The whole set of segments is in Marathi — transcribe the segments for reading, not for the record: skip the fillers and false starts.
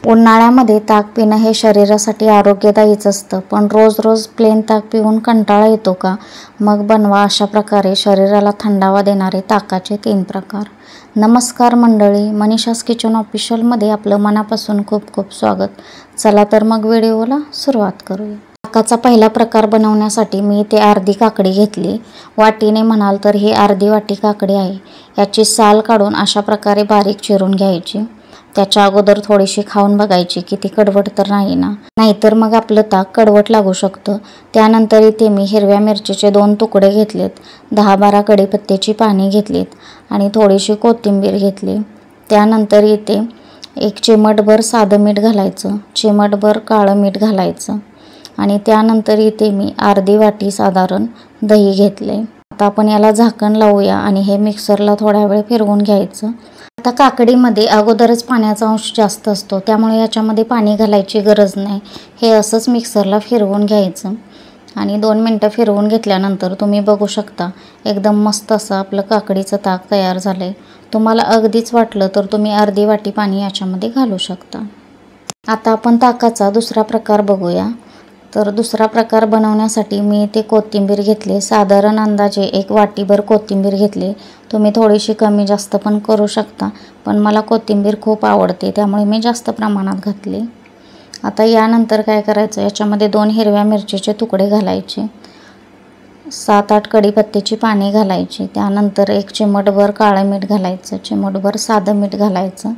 उन्हाळ्यामध्ये ताक पिणं हे शरीरासाठी आरोग्यदायीच असतं, पण रोज रोज प्लेन ताक पिऊन कंटाळा येतो का? मग बनवा अशा प्रकारे शरीराला थंडावा देणारे ताकाचे 3 प्रकार. नमस्कार मंडळी, मनीषास किचन ऑफिशियलमध्ये आपलं मनापासून खूप खूप स्वागत. चला तर मग व्हिडिओला सुरुवात करूया. ताकाचा पहिला प्रकार बनवण्यासाठी मी इथे अर्धी काकडी घेतली. वाटीने म्हणाल तर ही अर्धी वाटी काकडी आहे. याची साल काढून अशा प्रकारे बारीक चिरून घ्यायची. त्याच्या अगोदर थोडीशी खाऊन बघायची की ती कडवट तर नाही ना, नाहीतर मग आपलं ताक कडवट लागू शकतं. त्यानंतर इथे मी हिरव्या मिरचीचे 2 तुकडे घेतलेत, 10-12 कढीपत्त्याची पाने घेतलीत आणि थोडीशी कोथिंबीर घेतली. त्यानंतर इथे 1 चिमटभर साधं मीठ घालायचं, चिमटभर काळं मीठ घालायचं आणि त्यानंतर इथे मी अर्धी वाटी साधारण दही घेतले. आता आपण याला झाकण लावूया आणि हे मिक्सरला थोडा वेळ फिरवून घ्यायचं. आता काकडीमध्ये अगोदरच पाण्याचा अंश जास्त असतो, त्यामुळे याच्यामध्ये पाणी घालायची गरज नाही. हे असंच मिक्सरला फिरवून घ्यायचं आणि 2 मिनटं फिरवून घेतल्यानंतर तुम्ही बघू शकता एकदम मस्त असं आपलं काकडीचं ताक तयार झालं आहे. तुम्हाला अगदीच वाटलं तर तुम्ही अर्धी वाटी पाणी याच्यामध्ये घालू शकता. आता आपण ताकाचा दुसरा प्रकार बघूया. तर दुसरा प्रकार बनवण्यासाठी मी इथे कोथिंबीर घेतली. साधारण अंदाजे 1 वाटीभर कोथिंबीर घेतली. तुम्ही थोडीशी कमी जास्त पण करू शकता, पण मला कोथिंबीर खूप आवडते त्यामुळे मी जास्त प्रमाणात घातली. आता यानंतर काय करायचं, याच्यामध्ये 2 हिरव्या मिरचीचे तुकडे घालायचे, 7-8 कढीपत्त्याची पाने घालायची. त्यानंतर 1 चिमटभर काळं मीठ घालायचं, चिमटभर साधं मीठ घालायचं.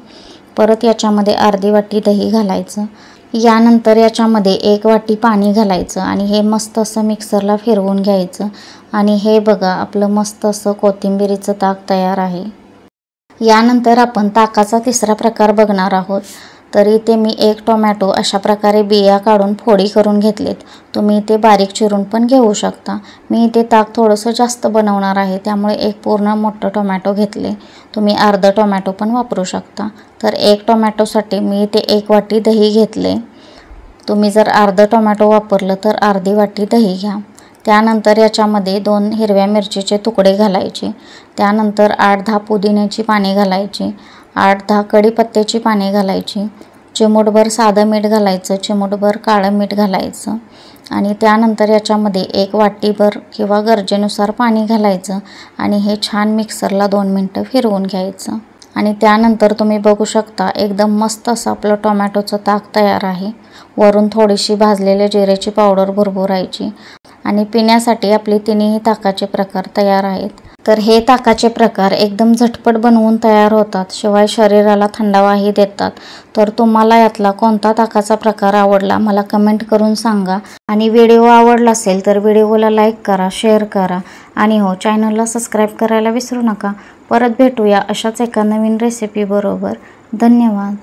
परत याच्यामध्ये अर्धी वाटी दही घालायचं. यानंतर याच्यामध्ये 1 वाटी पाणी घालायचं आणि हे मस्त असं मिक्सरला फिरवून घ्यायचं. आणि हे बघा आपलं मस्त असं कोथिंबीरीचं ताक तयार आहे. यानंतर आपण ताकाचा तिसरा प्रकार बघणार आहोत. तर इथे मी 1 टोमॅटो अशा प्रकारे बिया काढून फोडी करून घेतलेत. तुम्ही इथे बारीक चिरून पण घेऊ शकता. मी इथे ताक थोडंसं जास्त बनवणार आहे त्यामुळे 1 पूर्ण मोठं टोमॅटो घेतले. तुम्ही अर्ध टोमॅटो पण वापरू शकता. तर 1 टोमॅटोसाठी मी इथे 1 वाटी दही घेतले. तुम्ही जर अर्ध टोमॅटो वापरलं तर अर्धी वाटी दही घ्या. त्यानंतर याच्यामध्ये 2 हिरव्या मिरचीचे तुकडे घालायचे. त्यानंतर 8-10 पुदिन्याची पाने घालायची, 8-10 कढीपत्त्याची पाने घालायची, चिमूटभर साधं मीठ घालायचं, चिमूटभर काळं मीठ घालायचं आणि त्यानंतर याच्यामध्ये 1 वाटीभर किंवा गरजेनुसार पाणी घालायचं आणि हे छान मिक्सरला 2 मिनटं फिरवून घ्यायचं. आणि त्यानंतर तुम्ही बघू शकता एकदम मस्त असं आपलं टोमॅटोचं ताक तयार आहे. वरून थोडीशी भाजलेल्या जिऱ्याची पावडर भुरभुरायची आणि पिण्यासाठी आपले तिन्ही ताकाचे प्रकार तयार आहेत. तर हे ताकाचे प्रकार एकदम झटपट बनवून तयार होतात, शिवाय शरीराला थंडावाही देतात. तर तुम्हाला यातला कोणता ताकाचा प्रकार आवडला मला कमेंट करून सांगा. आणि व्हिडिओ आवडला असेल तर व्हिडिओला लाईक करा, शेअर करा आणि हो, चॅनलला सबस्क्राईब करायला विसरू नका. परत भेटूया अशाच एका नवीन रेसिपी बरोबर. धन्यवाद.